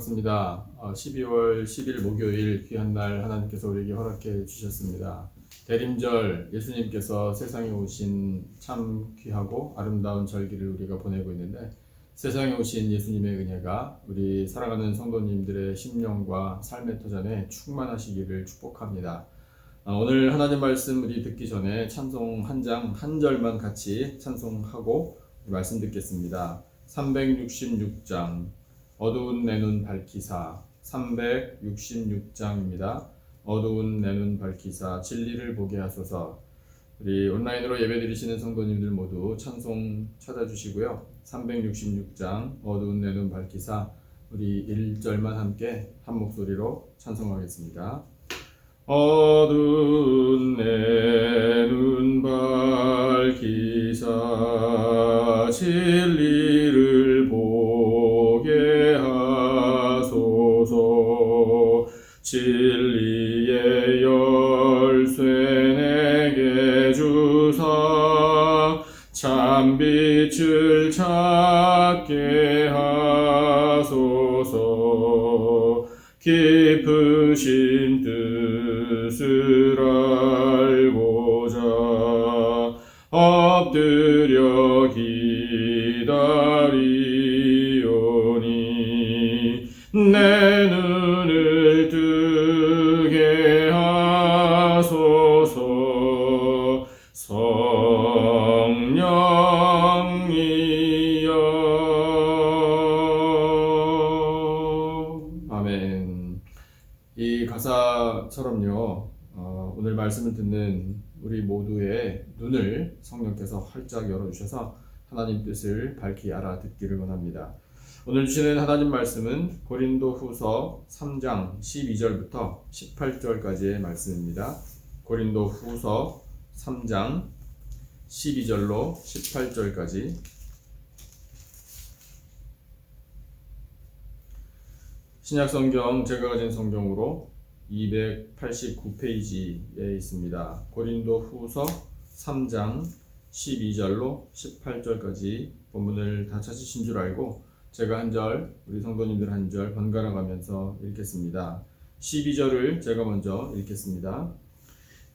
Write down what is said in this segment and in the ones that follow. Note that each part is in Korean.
반갑습니다. 12월 10일 목요일 귀한 날 하나님께서 우리에게 허락해 주셨습니다. 대림절 예수님께서 세상에 오신 참 귀하고 아름다운 절기를 우리가 보내고 있는데 세상에 오신 예수님의 은혜가 우리 사랑하는 성도님들의 심령과 삶의 터전에 충만하시기를 축복합니다. 오늘 하나님 말씀 우리 듣기 전에 찬송 한 장 한 절만 같이 찬송하고 말씀 듣겠습니다. 366장 어두운 내 눈 밝히사 366장입니다. 어두운 내 눈 밝히사 진리를 보게 하소서. 우리 온라인으로 예배드리시는 성도님들 모두 찬송 찾아주시고요. 366장 어두운 내 눈 밝히사 우리 1절만 함께 한 목소리로 찬송하겠습니다. 어두운 내 눈 밝히사 진리를 보게 하소서. 진리의 열쇠 내게 주사 참빛을 찾게 하소서. 깊으신 뜻을 알고자 엎드려 기다리오니 내 눈을 뜨게 하소서. 성령이여. 아멘. 이 가사처럼요, 오늘 말씀을 듣는 우리 모두의 눈을 성령께서 활짝 열어주셔서 하나님 뜻을 밝히 알아듣기를 원합니다. 오늘 주시는 하나님 말씀은 고린도 후서 3장 12절부터 18절까지의 말씀입니다. 고린도 후서 3장 12절로 18절까지. 신약성경 제가 가진 성경으로 289페이지에 있습니다. 고린도 후서 3장 12절로 18절까지 본문을 다 찾으신 줄 알고 제가 한 절, 우리 성도님들 한 절 번갈아 가면서 읽겠습니다. 12절을 제가 먼저 읽겠습니다.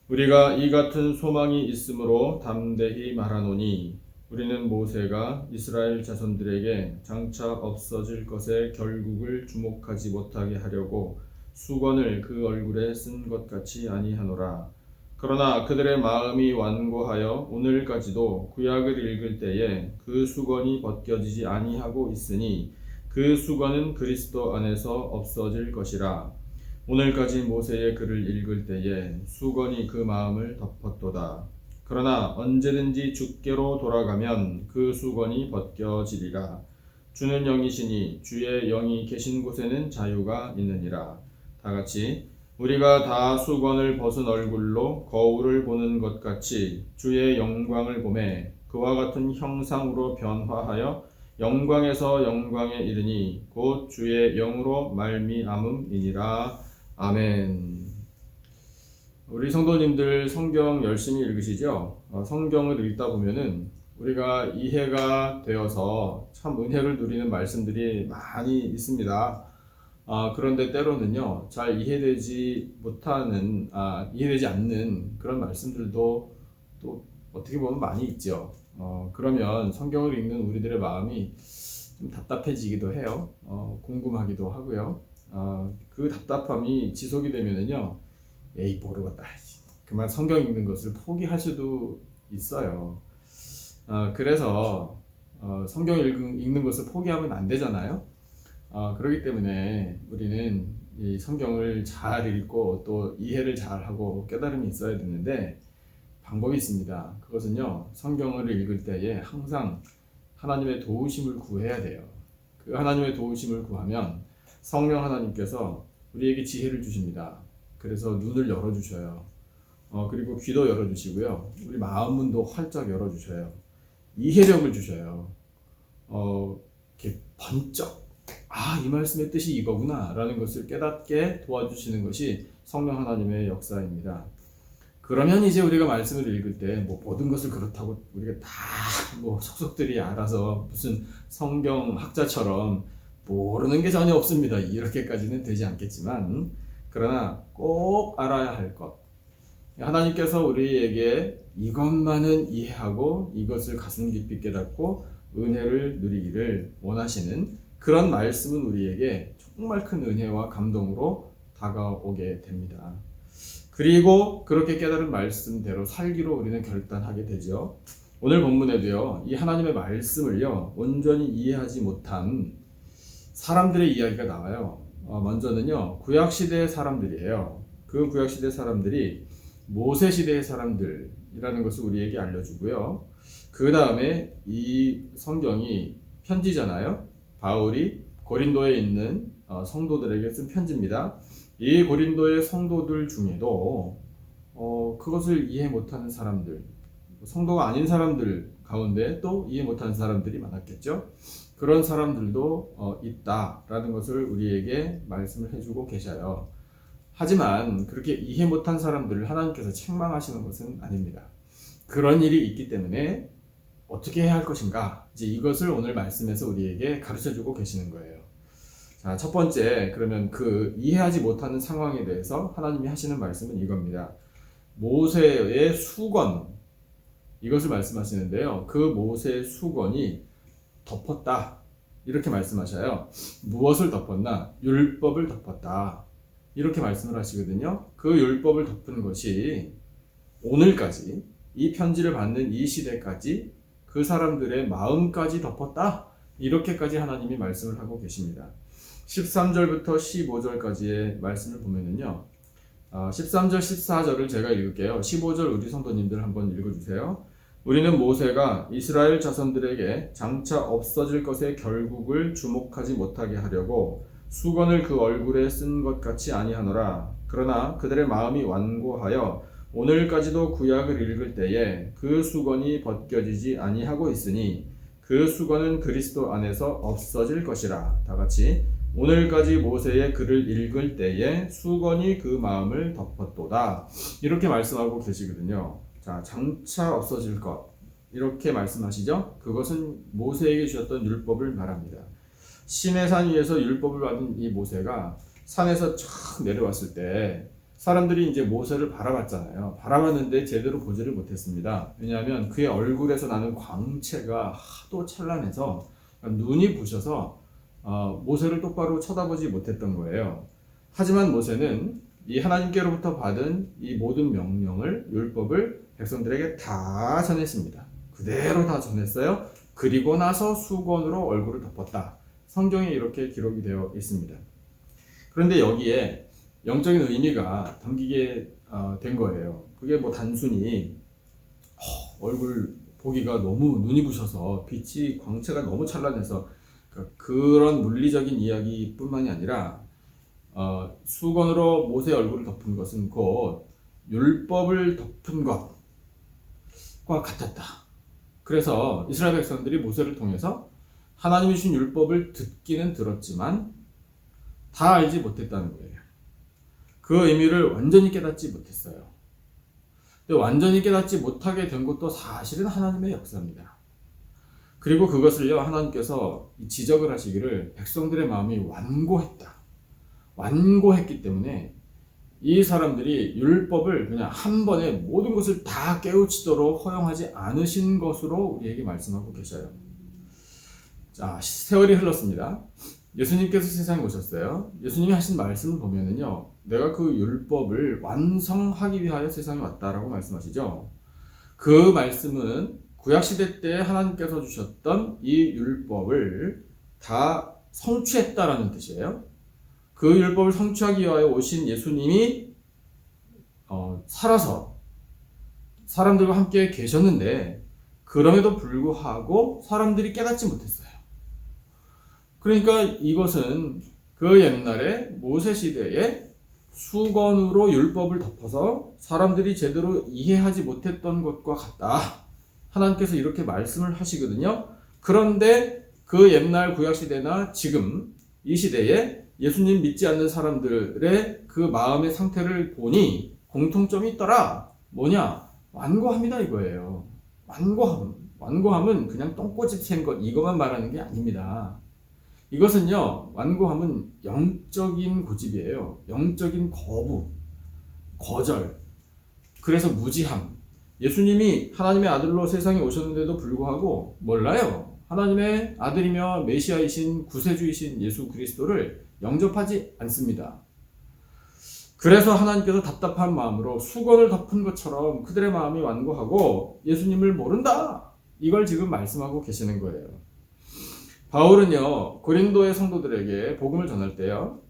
우리가 이 같은 소망이 있으므로 담대히 말하노니 우리는 모세가 이스라엘 자손들에게 장차 없어질 것의 결국을 주목하지 못하게 하려고 수건을 그 얼굴에 쓴 것 같이 아니하노라. 그러나 그들의 마음이 완고하여 오늘까지도 구약을 읽을 때에 그 수건이 벗겨지지 아니하고 있으니 그 수건은 그리스도 안에서 없어질 것이라. 오늘까지 모세의 글을 읽을 때에 수건이 그 마음을 덮었도다. 그러나 언제든지 주께로 돌아가면 그 수건이 벗겨지리라. 주는 영이시니 주의 영이 계신 곳에는 자유가 있느니라. 다같이 우리가 다 수건을 벗은 얼굴로 거울을 보는 것 같이 주의 영광을 보매 그와 같은 형상으로 변화하여 영광에서 영광에 이르니 곧 주의 영으로 말미암음이니라. 아멘. 우리 성도님들 성경 열심히 읽으시죠? 성경을 읽다 보면은 우리가 이해가 되어서 참 은혜를 누리는 말씀들이 많이 있습니다. 그런데 때로는요, 잘 이해되지 않는 그런 말씀들도 또 어떻게 보면 많이 있죠. 그러면 성경을 읽는 우리들의 마음이 좀 답답해지기도 해요. 궁금하기도 하고요. 그 답답함이 지속이 되면은요, 에이 모르겠다, 그만 성경 읽는 것을 포기할 수도 있어요. 그래서 성경 읽는 것을 포기하면 안 되잖아요. 그렇기 때문에 우리는 이 성경을 잘 읽고 또 이해를 잘 하고 깨달음이 있어야 되는데 방법이 있습니다. 그것은요, 성경을 읽을 때에 항상 하나님의 도우심을 구해야 돼요. 그 하나님의 도우심을 구하면 성령 하나님께서 우리에게 지혜를 주십니다. 그래서 눈을 열어주셔요. 그리고 귀도 열어주시고요. 우리 마음 문도 활짝 열어주셔요. 이해력을 주셔요. 이렇게 번쩍 이 말씀의 뜻이 이거구나 라는 것을 깨닫게 도와주시는 것이 성령 하나님의 역사입니다. 그러면 이제 우리가 말씀을 읽을 때 모든 것을 그렇다고 우리가 다 속속들이 알아서 무슨 성경 학자처럼 모르는 게 전혀 없습니다. 이렇게까지는 되지 않겠지만, 그러나 꼭 알아야 할 것. 하나님께서 우리에게 이것만은 이해하고 이것을 가슴 깊이 깨닫고 은혜를 누리기를 원하시는 그런 말씀은 우리에게 정말 큰 은혜와 감동으로 다가오게 됩니다. 그리고 그렇게 깨달은 말씀대로 살기로 우리는 결단하게 되죠. 오늘 본문에도요, 이 하나님의 말씀을요, 온전히 이해하지 못한 사람들의 이야기가 나와요. 먼저는요, 구약시대의 사람들이에요. 그 구약시대 사람들이 모세시대의 사람들이라는 것을 우리에게 알려주고요. 그 다음에 이 성경이 편지잖아요. 바울이 고린도에 있는 성도들에게 쓴 편지입니다. 이 고린도의 성도들 중에도 그것을 이해 못하는 사람들, 성도가 아닌 사람들 가운데 또 이해 못하는 사람들이 많았겠죠. 그런 사람들도 있다라는 것을 우리에게 말씀을 해주고 계셔요. 하지만 그렇게 이해 못한 사람들을 하나님께서 책망하시는 것은 아닙니다. 그런 일이 있기 때문에 어떻게 해야 할 것인가, 이제 이것을 오늘 말씀에서 우리에게 가르쳐주고 계시는 거예요. 자, 첫 번째, 그러면 그 이해하지 못하는 상황에 대해서 하나님이 하시는 말씀은 이겁니다. 모세의 수건, 이것을 말씀하시는데요. 그 모세의 수건이 덮었다, 이렇게 말씀하셔요. 무엇을 덮었나? 율법을 덮었다, 이렇게 말씀을 하시거든요. 그 율법을 덮은 것이 오늘까지, 이 편지를 받는 이 시대까지 그 사람들의 마음까지 덮었다, 이렇게까지 하나님이 말씀을 하고 계십니다. 13절부터 15절까지의 말씀을 보면은요, 13절 14절을 제가 읽을게요. 15절 우리 성도님들 한번 읽어주세요. 우리는 모세가 이스라엘 자손들에게 장차 없어질 것의 결국을 주목하지 못하게 하려고 수건을 그 얼굴에 쓴 것 같이 아니하노라. 그러나 그들의 마음이 완고하여 오늘까지도 구약을 읽을 때에 그 수건이 벗겨지지 아니하고 있으니 그 수건은 그리스도 안에서 없어질 것이라. 다같이 오늘까지 모세의 글을 읽을 때에 수건이 그 마음을 덮었도다, 이렇게 말씀하고 계시거든요. 자, 장차 없어질 것, 이렇게 말씀하시죠. 그것은 모세에게 주셨던 율법을 말합니다. 시내산 위에서 율법을 받은 이 모세가 산에서 쫙 내려왔을 때 사람들이 이제 모세를 바라봤잖아요. 바라봤는데 제대로 보지를 못했습니다. 왜냐하면 그의 얼굴에서 나는 광채가 하도 찬란해서 눈이 부셔서 모세를 똑바로 쳐다보지 못했던 거예요. 하지만 모세는 이 하나님께로부터 받은 이 모든 명령을, 율법을 백성들에게 다 전했습니다. 그대로 다 전했어요. 그리고 나서 수건으로 얼굴을 덮었다. 성경에 이렇게 기록이 되어 있습니다. 그런데 여기에 영적인 의미가 담기게 된 거예요. 그게 뭐 단순히 얼굴 보기가 너무 눈이 부셔서 빛이, 광채가 너무 찬란해서 그런 물리적인 이야기뿐만이 아니라 수건으로 모세의 얼굴을 덮은 것은 곧 율법을 덮은 것과 같았다. 그래서 이스라엘 백성들이 모세를 통해서 하나님이 주신 율법을 듣기는 들었지만 다 알지 못했다는 거예요. 그 의미를 완전히 깨닫지 못했어요. 근데 완전히 깨닫지 못하게 된 것도 사실은 하나님의 역사입니다. 그리고 그것을요, 하나님께서 지적을 하시기를 백성들의 마음이 완고했다. 완고했기 때문에 이 사람들이 율법을 그냥 한 번에 모든 것을 다 깨우치도록 허용하지 않으신 것으로 우리에게 말씀하고 계셔요. 자, 세월이 흘렀습니다. 예수님께서 세상에 오셨어요. 예수님이 하신 말씀을 보면은요, 내가 그 율법을 완성하기 위하여 세상에 왔다라고 말씀하시죠. 그 말씀은 구약시대 때 하나님께서 주셨던 이 율법을 다 성취했다라는 뜻이에요. 그 율법을 성취하기 위하여 오신 예수님이 살아서 사람들과 함께 계셨는데 그럼에도 불구하고 사람들이 깨닫지 못했어요. 그러니까 이것은 그 옛날에 모세 시대에 수건으로 율법을 덮어서 사람들이 제대로 이해하지 못했던 것과 같다. 하나님께서 이렇게 말씀을 하시거든요. 그런데 그 옛날 구약시대나 지금 이 시대에 예수님 믿지 않는 사람들의 그 마음의 상태를 보니 공통점이 있더라. 뭐냐? 완고합니다, 이거예요. 완고함은 그냥 똥꼬집 센 것, 이것만 말하는 게 아닙니다. 이것은요, 완고함은 영적인 고집이에요. 영적인 거부, 거절. 그래서 무지함. 예수님이 하나님의 아들로 세상에 오셨는데도 불구하고 몰라요. 하나님의 아들이며 메시아이신 구세주이신 예수 그리스도를 영접하지 않습니다. 그래서 하나님께서 답답한 마음으로 수건을 덮은 것처럼 그들의 마음이 완고하고 예수님을 모른다. 이걸 지금 말씀하고 계시는 거예요. 바울은요, 고린도의 성도들에게 복음을 전할 때요,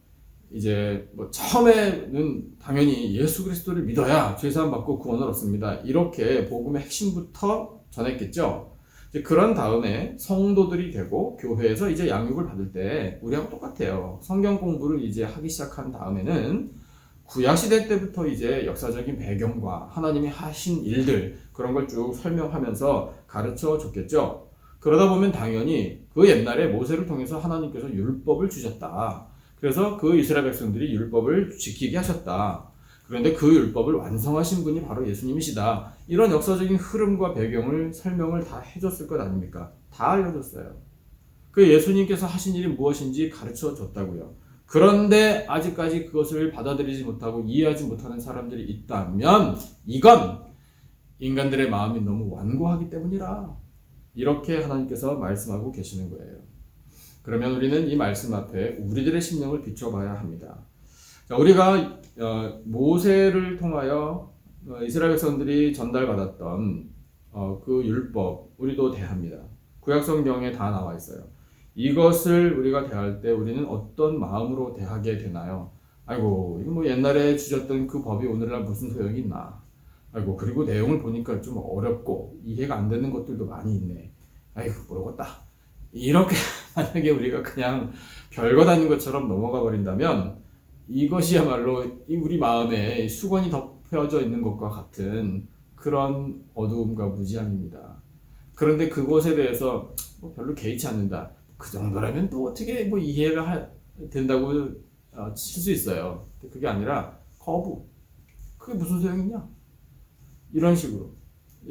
이제 처음에는 당연히 예수 그리스도를 믿어야 죄사함 받고 구원을 얻습니다. 이렇게 복음의 핵심부터 전했겠죠. 이제 그런 다음에 성도들이 되고 교회에서 이제 양육을 받을 때 우리하고 똑같아요. 성경 공부를 이제 하기 시작한 다음에는 구약시대 때부터 이제 역사적인 배경과 하나님이 하신 일들 그런 걸 쭉 설명하면서 가르쳐 줬겠죠. 그러다 보면 당연히 그 옛날에 모세를 통해서 하나님께서 율법을 주셨다. 그래서 그 이스라엘 백성들이 율법을 지키게 하셨다. 그런데 그 율법을 완성하신 분이 바로 예수님이시다. 이런 역사적인 흐름과 배경을 설명을 다 해줬을 것 아닙니까? 다 알려줬어요. 그 예수님께서 하신 일이 무엇인지 가르쳐 줬다고요. 그런데 아직까지 그것을 받아들이지 못하고 이해하지 못하는 사람들이 있다면 이건 인간들의 마음이 너무 완고하기 때문이라. 이렇게 하나님께서 말씀하고 계시는 거예요. 그러면 우리는 이 말씀 앞에 우리들의 심령을 비춰봐야 합니다. 자, 우리가 모세를 통하여 이스라엘 백성들이 전달받았던 그 율법 우리도 대합니다. 구약성경에 다 나와 있어요. 이것을 우리가 대할 때 우리는 어떤 마음으로 대하게 되나요? 아이고, 이거 옛날에 주셨던 그 법이 오늘날 무슨 소용이 있나? 아이고, 그리고 내용을 보니까 좀 어렵고 이해가 안 되는 것들도 많이 있네. 아이고, 모르겠다. 이렇게 만약에 우리가 그냥 별것 아닌 것처럼 넘어가 버린다면 이것이야말로 우리 마음에 수건이 덮여져 있는 것과 같은 그런 어두움과 무지함입니다. 그런데 그것에 대해서 별로 개의치 않는다. 그 정도라면 또 어떻게 이해가 된다고 칠 수 있어요. 그게 아니라 거부. 그게 무슨 소용이냐? 이런 식으로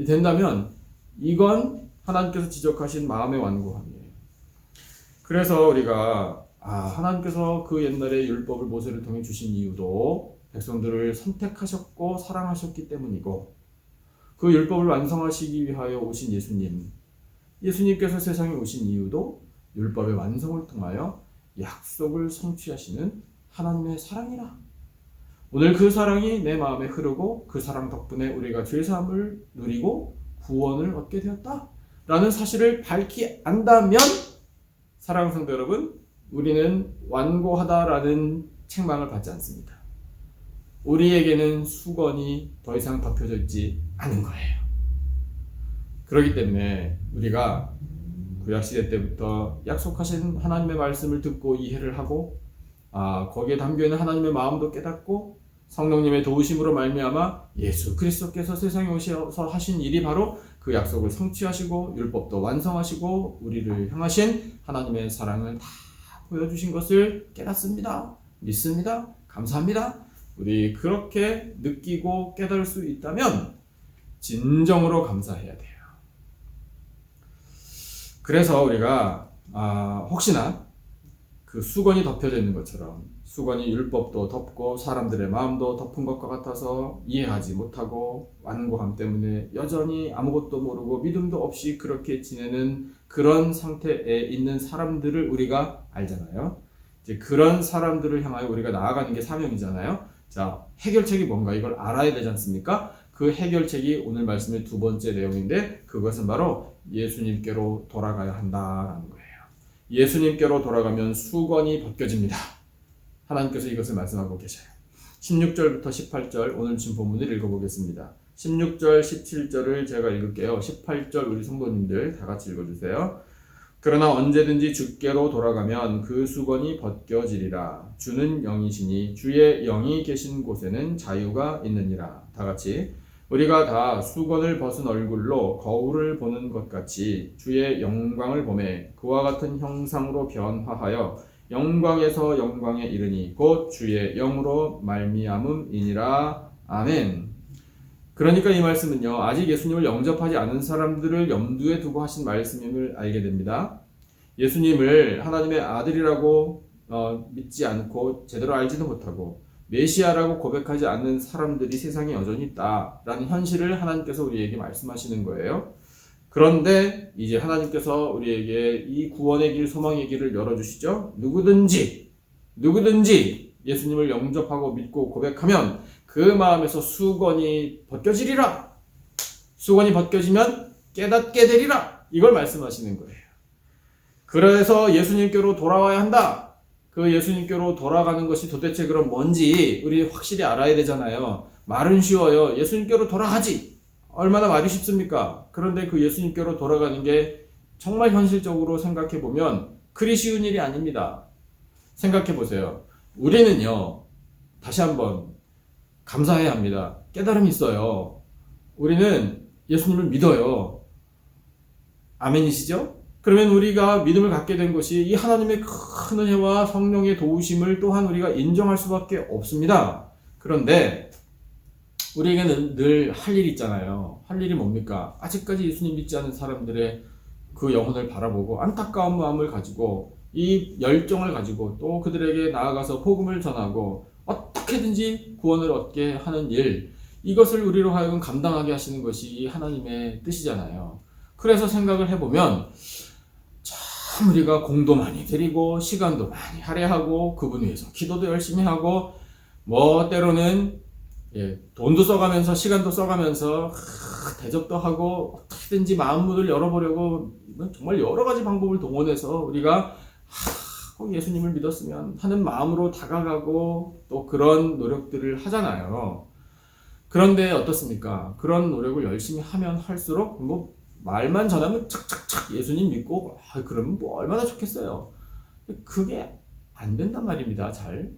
된다면 이건 하나님께서 지적하신 마음의 완고함이에요. 그래서 우리가 하나님께서 그 옛날에 율법을 모세를 통해 주신 이유도 백성들을 선택하셨고 사랑하셨기 때문이고 그 율법을 완성하시기 위하여 오신 예수님께서 세상에 오신 이유도 율법의 완성을 통하여 약속을 성취하시는 하나님의 사랑이라. 오늘 그 사랑이 내 마음에 흐르고 그 사랑 덕분에 우리가 죄사함을 누리고 구원을 얻게 되었다 라는 사실을 밝히 안다면 사랑하는 성도 여러분, 우리는 완고하다라는 책망을 받지 않습니다. 우리에게는 수건이 더 이상 덮여져 있지 않은 거예요. 그렇기 때문에 우리가 구약시대 때부터 약속하신 하나님의 말씀을 듣고 이해를 하고 거기에 담겨있는 하나님의 마음도 깨닫고 성령님의 도우심으로 말미암아 예수 그리스도께서 세상에 오셔서 하신 일이 바로 그 약속을 성취하시고 율법도 완성하시고 우리를 향하신 하나님의 사랑을 다 보여주신 것을 깨닫습니다. 믿습니다. 감사합니다. 우리 그렇게 느끼고 깨달을 수 있다면 진정으로 감사해야 돼요. 그래서 우리가 혹시나 그 수건이 덮여져 있는 것처럼 수건이 율법도 덮고 사람들의 마음도 덮은 것과 같아서 이해하지 못하고 완고함 때문에 여전히 아무것도 모르고 믿음도 없이 그렇게 지내는 그런 상태에 있는 사람들을 우리가 알잖아요. 이제 그런 사람들을 향하여 우리가 나아가는 게 사명이잖아요. 자, 해결책이 뭔가 이걸 알아야 되지 않습니까? 그 해결책이 오늘 말씀의 두 번째 내용인데 그것은 바로 예수님께로 돌아가야 한다라는 거예요. 예수님께로 돌아가면 수건이 벗겨집니다. 하나님께서 이것을 말씀하고 계셔요. 16절부터 18절 오늘 준 본문을 읽어보겠습니다. 16절, 17절을 제가 읽을게요. 18절 우리 성도님들 다 같이 읽어주세요. 그러나 언제든지 주께로 돌아가면 그 수건이 벗겨지리라. 주는 영이시니 주의 영이 계신 곳에는 자유가 있느니라. 다 같이 우리가 다 수건을 벗은 얼굴로 거울을 보는 것 같이 주의 영광을 보매 그와 같은 형상으로 변화하여 영광에서 영광에 이르니 곧 주의 영으로 말미암음이니라. 아멘. 그러니까 이 말씀은요, 아직 예수님을 영접하지 않은 사람들을 염두에 두고 하신 말씀임을 알게 됩니다. 예수님을 하나님의 아들이라고 믿지 않고 제대로 알지도 못하고 메시아라고 고백하지 않는 사람들이 세상에 여전히 있다라는 현실을 하나님께서 우리에게 말씀하시는 거예요. 그런데 이제 하나님께서 우리에게 이 구원의 길, 소망의 길을 열어주시죠. 누구든지 예수님을 영접하고 믿고 고백하면 그 마음에서 수건이 벗겨지리라. 수건이 벗겨지면 깨닫게 되리라. 이걸 말씀하시는 거예요. 그래서 예수님께로 돌아와야 한다. 그 예수님께로 돌아가는 것이 도대체 그럼 뭔지 우리 확실히 알아야 되잖아요. 말은 쉬워요. 예수님께로 돌아가지. 얼마나 말이 쉽습니까? 그런데 그 예수님께로 돌아가는 게 정말 현실적으로 생각해 보면 그리 쉬운 일이 아닙니다. 생각해 보세요. 우리는요, 다시 한번 감사해야 합니다. 깨달음이 있어요. 우리는 예수님을 믿어요. 아멘이시죠? 그러면 우리가 믿음을 갖게 된 것이 이 하나님의 큰 은혜와 성령의 도우심을 또한 우리가 인정할 수밖에 없습니다. 그런데 우리에게는 늘 할 일이 있잖아요. 할 일이 뭡니까? 아직까지 예수님 믿지 않는 사람들의 그 영혼을 바라보고 안타까운 마음을 가지고 이 열정을 가지고 또 그들에게 나아가서 복음을 전하고 어떻게든지 구원을 얻게 하는 일, 이것을 우리로 하여금 감당하게 하시는 것이 하나님의 뜻이잖아요. 그래서 생각을 해보면 참 우리가 공도 많이 드리고 시간도 많이 할애하고 그분 위해서 기도도 열심히 하고 뭐 때로는 돈도 써가면서 시간도 써가면서 대접도 하고 어떻게든지 마음문을 열어보려고 정말 여러 가지 방법을 동원해서 우리가 꼭 예수님을 믿었으면 하는 마음으로 다가가고 또 그런 노력들을 하잖아요. 그런데 어떻습니까? 그런 노력을 열심히 하면 할수록 뭐 말만 전하면 착착착 예수님 믿고 그러면 뭐 얼마나 좋겠어요. 그게 안 된단 말입니다. 잘.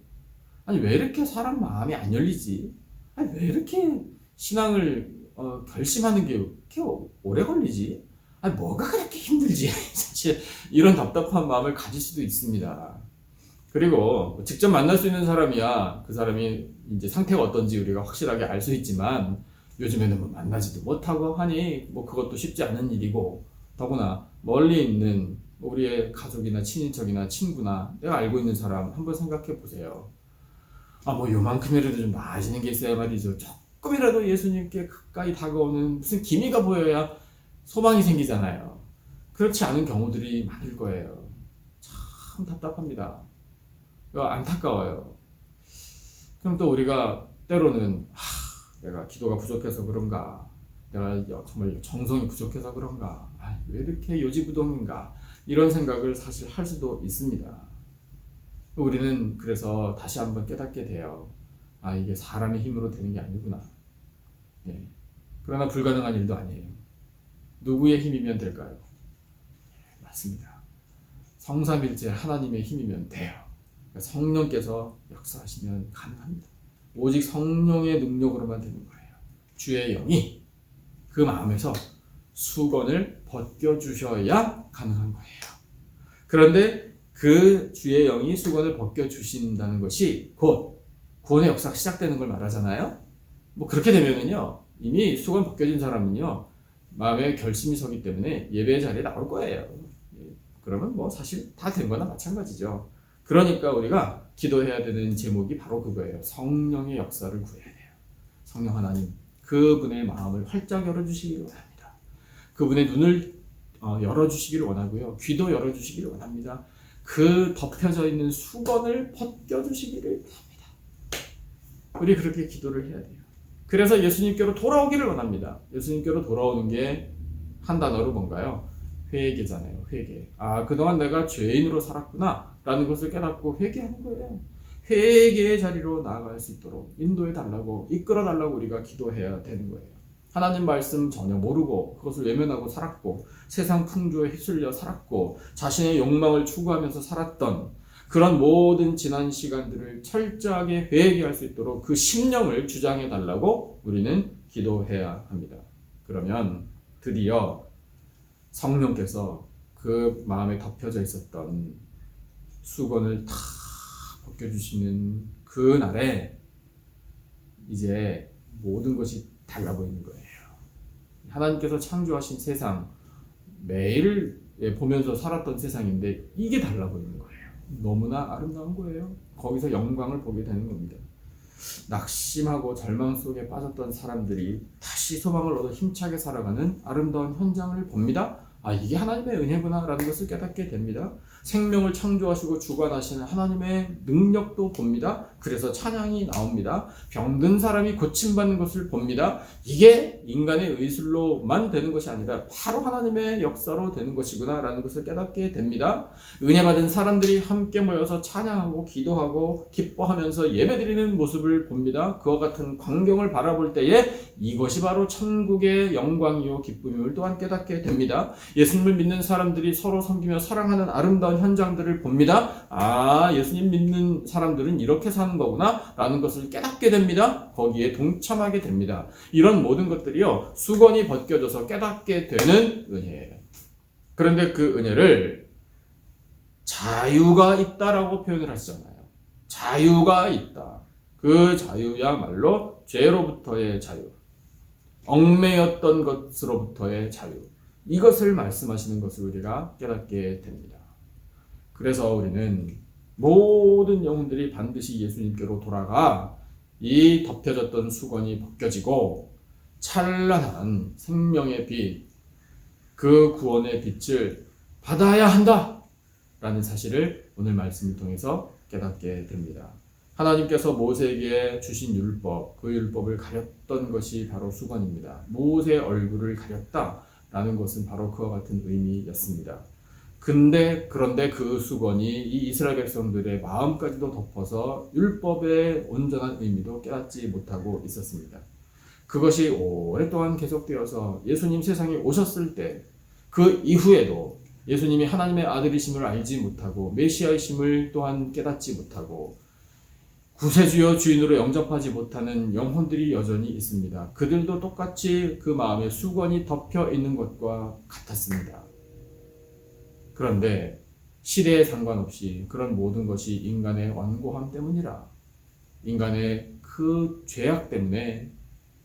아니 왜 이렇게 사람 마음이 안 열리지? 아니 왜 이렇게 신앙을 결심하는 게 이렇게 오래 걸리지? 아니 뭐가 그렇게 힘들지? 사실 이런 답답한 마음을 가질 수도 있습니다. 그리고 직접 만날 수 있는 사람이야 그 사람이 이제 상태가 어떤지 우리가 확실하게 알 수 있지만 요즘에는 뭐 만나지도 못하고 하니 뭐 그것도 쉽지 않은 일이고 더구나 멀리 있는 우리의 가족이나 친인척이나 친구나 내가 알고 있는 사람 한번 생각해 보세요. 뭐 요만큼이라도 좀 나아지는 게 있어야 말이죠. 조금이라도 예수님께 가까이 다가오는 무슨 기미가 보여야 소망이 생기잖아요. 그렇지 않은 경우들이 많을 거예요. 참 답답합니다. 안타까워요. 그럼 또 우리가 때로는 내가 기도가 부족해서 그런가, 내가 정말 정성이 부족해서 그런가, 왜 이렇게 요지부동인가 이런 생각을 사실 할 수도 있습니다. 우리는 그래서 다시 한번 깨닫게 돼요. 이게 사람의 힘으로 되는 게 아니구나. 그러나 불가능한 일도 아니에요. 누구의 힘이면 될까요? 맞습니다. 성삼일체 하나님의 힘이면 돼요. 그러니까 성령께서 역사하시면 가능합니다. 오직 성령의 능력으로만 되는 거예요. 주의 영이 그 마음에서 수건을 벗겨주셔야 가능한 거예요. 그런데 그 주의 영이 수건을 벗겨주신다는 것이 곧 구원의 역사가 시작되는 걸 말하잖아요. 뭐 그렇게 되면은요, 이미 수건 벗겨진 사람은요, 마음에 결심이 서기 때문에 예배의 자리에 나올 거예요. 그러면 뭐 사실 다 된 거나 마찬가지죠. 그러니까 우리가 기도해야 되는 제목이 바로 그거예요. 성령의 역사를 구해야 돼요. 성령 하나님, 그분의 마음을 활짝 열어주시기를 원합니다. 그분의 눈을 열어주시기를 원하고요. 귀도 열어주시기를 원합니다. 그 덮여져 있는 수건을 벗겨주시기를 원합니다. 우리 그렇게 기도를 해야 돼요. 그래서 예수님께로 돌아오기를 원합니다. 예수님께로 돌아오는 게 한 단어로 뭔가요? 회개잖아요. 회개. 그동안 내가 죄인으로 살았구나 라는 것을 깨닫고 회개하는 거예요. 회개의 자리로 나아갈 수 있도록 인도해 달라고, 이끌어 달라고 우리가 기도해야 되는 거예요. 하나님 말씀 전혀 모르고 그것을 외면하고 살았고 세상 풍조에 휩쓸려 살았고 자신의 욕망을 추구하면서 살았던 그런 모든 지난 시간들을 철저하게 회개할 수 있도록 그 심령을 주장해 달라고 우리는 기도해야 합니다. 그러면 드디어 성령께서 그 마음에 덮여져 있었던 수건을 다 벗겨주시는 그 날에 이제 모든 것이 달라 보이는 거예요. 하나님께서 창조하신 세상 매일 보면서 살았던 세상인데 이게 달라 보이는 거예요. 너무나 아름다운 거예요. 거기서 영광을 보게 되는 겁니다. 낙심하고 절망 속에 빠졌던 사람들이 다시 소망을 얻어 힘차게 살아가는 아름다운 현장을 봅니다. 이게 하나님의 은혜구나 라는 것을 깨닫게 됩니다. 생명을 창조하시고 주관하시는 하나님의 능력도 봅니다. 그래서 찬양이 나옵니다. 병든 사람이 고침받는 것을 봅니다. 이게 인간의 의술로만 되는 것이 아니라 바로 하나님의 역사로 되는 것이구나 라는 것을 깨닫게 됩니다. 은혜 받은 사람들이 함께 모여서 찬양하고 기도하고 기뻐하면서 예배드리는 모습을 봅니다. 그와 같은 광경을 바라볼 때에 이것이 바로 천국의 영광이요 기쁨임을 또한 깨닫게 됩니다. 예수님을 믿는 사람들이 서로 섬기며 사랑하는 아름다운 현장들을 봅니다. 예수님 믿는 사람들은 이렇게 사는 거구나 라는 것을 깨닫게 됩니다. 거기에 동참하게 됩니다. 이런 모든 것들이요 수건이 벗겨져서 깨닫게 되는 은혜예요. 그런데 그 은혜를 자유가 있다라고 표현을 하시잖아요. 자유가 있다. 그 자유야말로 죄로부터의 자유, 얽매였던 것으로부터의 자유, 이것을 말씀하시는 것을 우리가 깨닫게 됩니다. 그래서 우리는 모든 영혼들이 반드시 예수님께로 돌아가 이 덮여졌던 수건이 벗겨지고 찬란한 생명의 빛, 그 구원의 빛을 받아야 한다 라는 사실을 오늘 말씀을 통해서 깨닫게 됩니다. 하나님께서 모세에게 주신 율법, 그 율법을 가렸던 것이 바로 수건입니다. 모세의 얼굴을 가렸다 라는 것은 바로 그와 같은 의미였습니다. 그런데 그 수건이 이 이스라엘 백성들의 마음까지도 덮어서 율법의 온전한 의미도 깨닫지 못하고 있었습니다. 그것이 오랫동안 계속되어서 예수님 세상에 오셨을 때 그 이후에도 예수님이 하나님의 아들이심을 알지 못하고 메시아이심을 또한 깨닫지 못하고 구세주여 주인으로 영접하지 못하는 영혼들이 여전히 있습니다. 그들도 똑같이 그 마음에 수건이 덮여 있는 것과 같았습니다. 그런데 시대에 상관없이 그런 모든 것이 인간의 완고함 때문이라, 인간의 그 죄악 때문에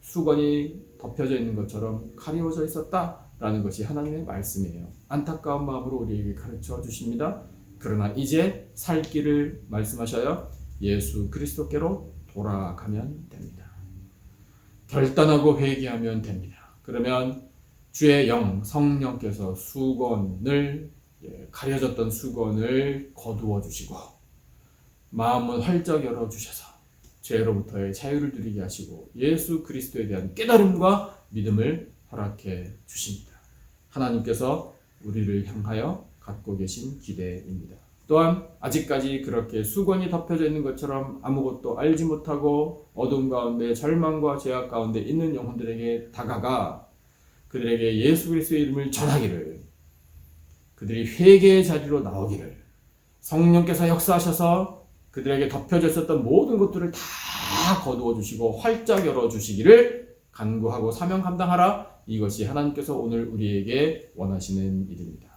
수건이 덮여져 있는 것처럼 가리워져 있었다라는 것이 하나님의 말씀이에요. 안타까운 마음으로 우리에게 가르쳐 주십니다. 그러나 이제 살 길을 말씀하셔요. 예수 그리스도께로 돌아가면 됩니다. 결단하고 회개하면 됩니다. 그러면 주의 영, 성령께서 가려졌던 수건을 거두어 주시고 마음은 활짝 열어주셔서 죄로부터의 자유를 누리게 하시고 예수 그리스도에 대한 깨달음과 믿음을 허락해 주십니다. 하나님께서 우리를 향하여 갖고 계신 기대입니다. 또한 아직까지 그렇게 수건이 덮여져 있는 것처럼 아무것도 알지 못하고 어둠 가운데 절망과 죄악 가운데 있는 영혼들에게 다가가 그들에게 예수 그리스도의 이름을 전하기를, 그들이 회개의 자리로 나오기를, 성령께서 역사하셔서 그들에게 덮여져 있었던 모든 것들을 다 거두어 주시고 활짝 열어 주시기를 간구하고 사명 감당하라. 이것이 하나님께서 오늘 우리에게 원하시는 일입니다.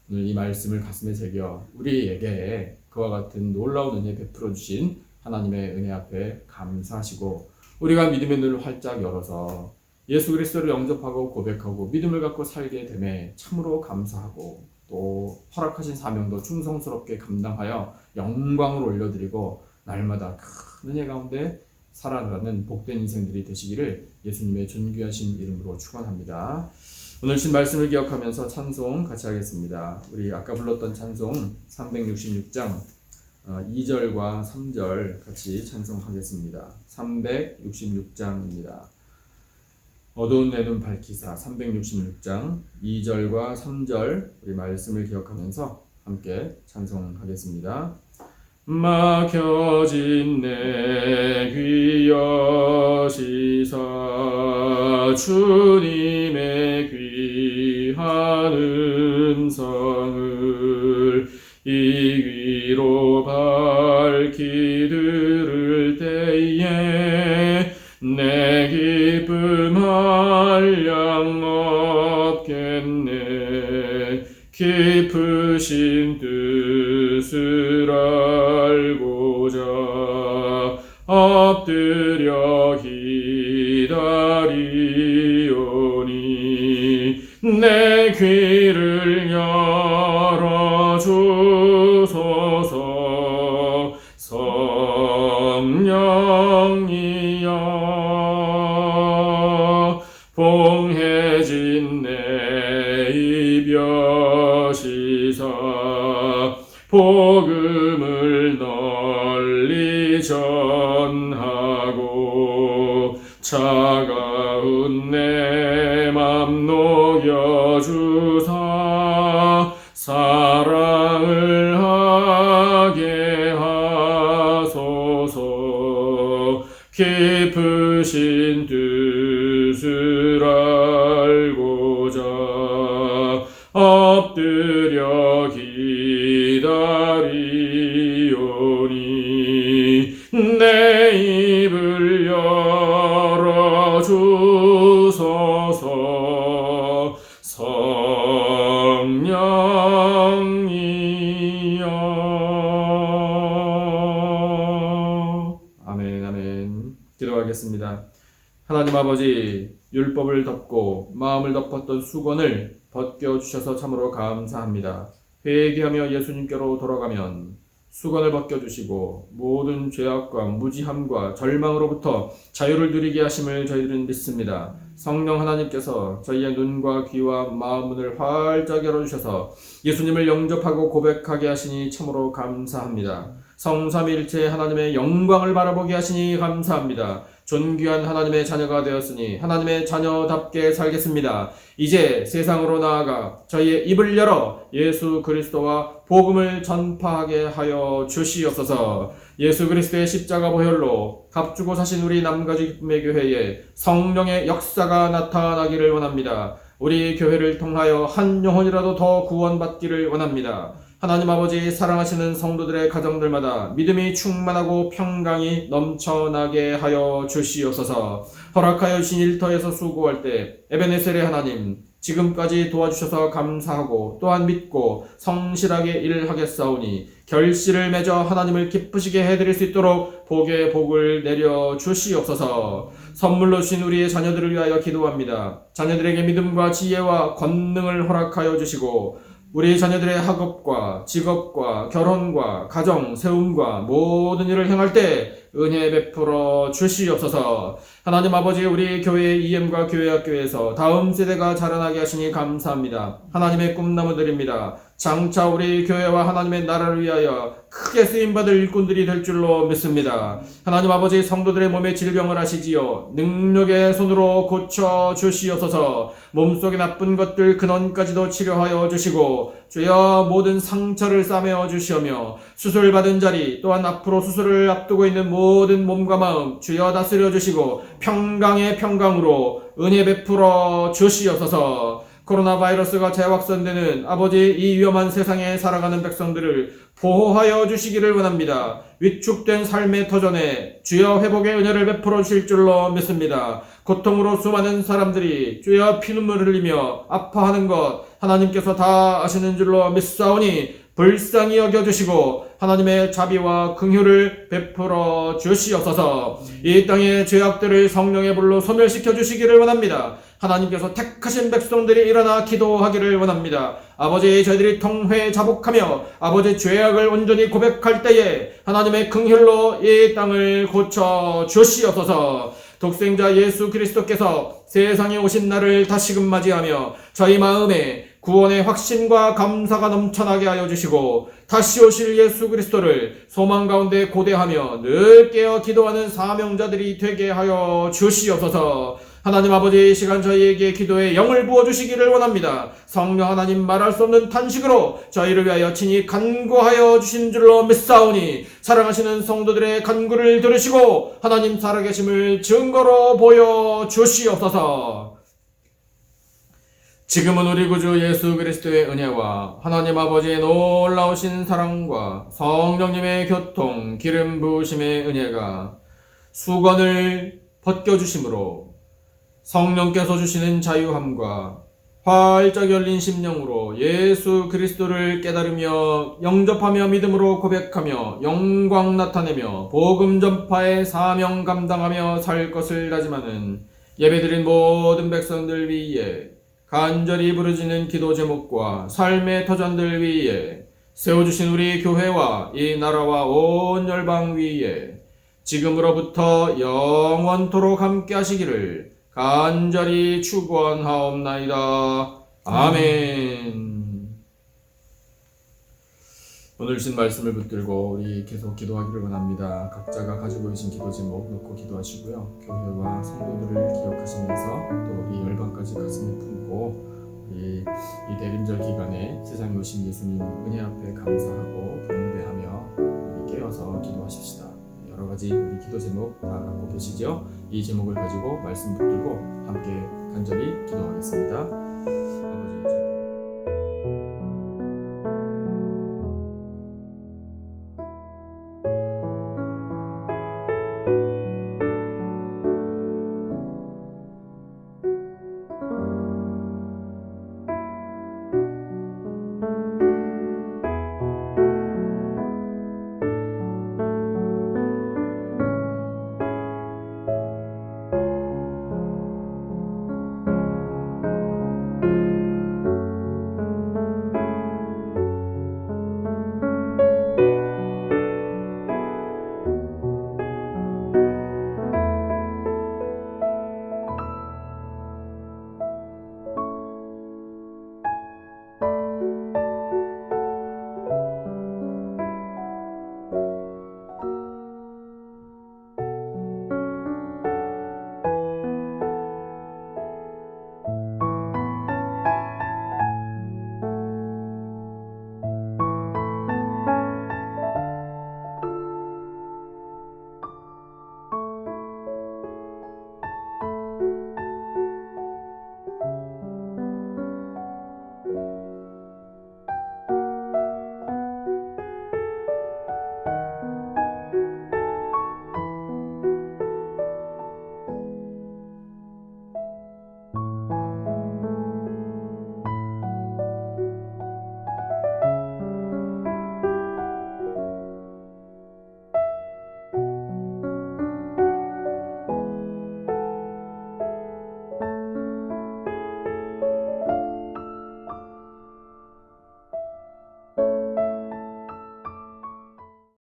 오늘 이 말씀을 가슴에 새겨 우리에게 그와 같은 놀라운 은혜 베풀어 주신 하나님의 은혜 앞에 감사하시고 우리가 믿음의 눈을 활짝 열어서 예수 그리스도를 영접하고 고백하고 믿음을 갖고 살게 됨에 참으로 감사하고 또 허락하신 사명도 충성스럽게 감당하여 영광을 올려드리고 날마다 큰 은혜 가운데 살아가는 복된 인생들이 되시기를 예수님의 존귀하신 이름으로 축원합니다. 오늘 신 말씀을 기억하면서 찬송 같이 하겠습니다. 우리 아까 불렀던 찬송 366장 2절과 3절 같이 찬송하겠습니다. 366장입니다. 어두운 내 눈 밝히사 366장 2절과 3절 우리 말씀을 기억하면서 함께 찬송하겠습니다. 막혀진 내 귀 여시사 주님의 귀한 음성을 이 귀로 밝히 들을 때에 내 기쁨 한량 없겠네. 깊으신 뜻을 알고자 엎드려 기다리오니 내 귀를 봉해진 내 입여 씻어 복음을 널리 전하고 차가운 내 맘 녹여주사 사랑을 하게 하소서. 깊으신 뜻을 알고자 엎드려 기다리오니 내 입을 열어주소서. 성령이여. 아멘, 아멘. 기도하겠습니다. 하나님 아버지, 율법을 덮고 마음을 덮었던 수건을 벗겨주셔서 참으로 감사합니다. 회개하며 예수님께로 돌아가면 수건을 벗겨주시고 모든 죄악과 무지함과 절망으로부터 자유를 누리게 하심을 저희들은 믿습니다. 성령 하나님께서 저희의 눈과 귀와 마음 문을 활짝 열어주셔서 예수님을 영접하고 고백하게 하시니 참으로 감사합니다. 성삼위일체 하나님의 영광을 바라보게 하시니 감사합니다. 존귀한 하나님의 자녀가 되었으니 하나님의 자녀답게 살겠습니다. 이제 세상으로 나아가 저희의 입을 열어 예수 그리스도와 복음을 전파하게 하여 주시옵소서. 예수 그리스도의 십자가 보혈로 값주고 사신 우리 남가주 기쁨의 교회에 성령의 역사가 나타나기를 원합니다. 우리 교회를 통하여 한 영혼이라도 더 구원받기를 원합니다. 하나님 아버지, 사랑하시는 성도들의 가정들마다 믿음이 충만하고 평강이 넘쳐나게 하여 주시옵소서. 허락하여 주신 일터에서 수고할 때 에베네셀의 하나님, 지금까지 도와주셔서 감사하고 또한 믿고 성실하게 일하겠사오니 결실을 맺어 하나님을 기쁘시게 해드릴 수 있도록 복의 복을 내려 주시옵소서. 선물로 주신 우리의 자녀들을 위하여 기도합니다. 자녀들에게 믿음과 지혜와 권능을 허락하여 주시고 우리 자녀들의 학업과 직업과 결혼과 가정 세움과 모든 일을 행할 때 은혜 베풀어 주시옵소서. 하나님 아버지, 우리 교회의 EM과 교회학교에서 다음 세대가 자라나게 하시니 감사합니다. 하나님의 꿈나무들입니다. 장차 우리 교회와 하나님의 나라를 위하여 크게 쓰임받을 일꾼들이 될 줄로 믿습니다. 하나님 아버지, 성도들의 몸에 질병을 하시지요. 능력의 손으로 고쳐 주시옵소서. 몸속의 나쁜 것들 근원까지도 치료하여 주시고 주여 모든 상처를 싸매어 주시오며 수술받은 자리 또한 앞으로 수술을 앞두고 있는 모든 몸과 마음 주여 다스려 주시고 평강의 평강으로 은혜 베풀어 주시옵소서. 코로나 바이러스가 재확산되는 아버지 이 위험한 세상에 살아가는 백성들을 보호하여 주시기를 원합니다. 위축된 삶의 터전에 주여 회복의 은혜를 베풀어 주실 줄로 믿습니다. 고통으로 수많은 사람들이 주여 피눈물을 흘리며 아파하는 것 하나님께서 다 아시는 줄로 믿사오니 불쌍히 여겨주시고 하나님의 자비와 긍휼을 베풀어 주시옵소서. 이 땅의 죄악들을 성령의 불로 소멸시켜 주시기를 원합니다. 하나님께서 택하신 백성들이 일어나 기도하기를 원합니다. 아버지, 저희들이 통회 자복하며 아버지 죄악을 온전히 고백할 때에 하나님의 긍휼로 이 땅을 고쳐 주시옵소서. 독생자 예수 그리스도께서 세상에 오신 날을 다시금 맞이하며 저희 마음에 구원의 확신과 감사가 넘쳐나게 하여 주시고 다시 오실 예수 그리스도를 소망 가운데 고대하며 늘 깨어 기도하는 사명자들이 되게 하여 주시옵소서. 하나님 아버지, 이 시간 저희에게 기도에 영을 부어주시기를 원합니다. 성령 하나님, 말할 수 없는 탄식으로 저희를 위하여 친히 간구하여 주신 줄로 믿사오니 사랑하시는 성도들의 간구를 들으시고 하나님 살아계심을 증거로 보여주시옵소서. 지금은 우리 구주 예수 그리스도의 은혜와 하나님 아버지의 놀라우신 사랑과 성령님의 교통, 기름 부으심의 은혜가 수건을 벗겨주심으로 성령께서 주시는 자유함과 활짝 열린 심령으로 예수 그리스도를 깨달으며 영접하며 믿음으로 고백하며 영광 나타내며 복음 전파의 사명 감당하며 살 것을 다짐하는 예배드린 모든 백성들 위에 간절히 부르짖는 기도 제목과 삶의 터전들 위에 세워주신 우리 교회와 이 나라와 온 열방 위에 지금으로부터 영원토록 함께 하시기를 간절히 축원하옵나이다. 아멘. 오늘 주신 말씀을 붙들고 우리 계속 기도하기를 원합니다. 각자가 가지고 계신 기도 제목 놓고 기도하시고요. 교회와 성도들을 기억하시면서 또 우리 열방까지 가슴에 품고 우리 이 대림절 기간에 세상에 오신 예수님 은혜 앞에 감사하고 경배하며 우리 깨어서 기도하십시다. 여러 가지 우리 기도 제목 다 갖고 계시죠? 이 제목을 가지고 말씀 붙들고 함께 간절히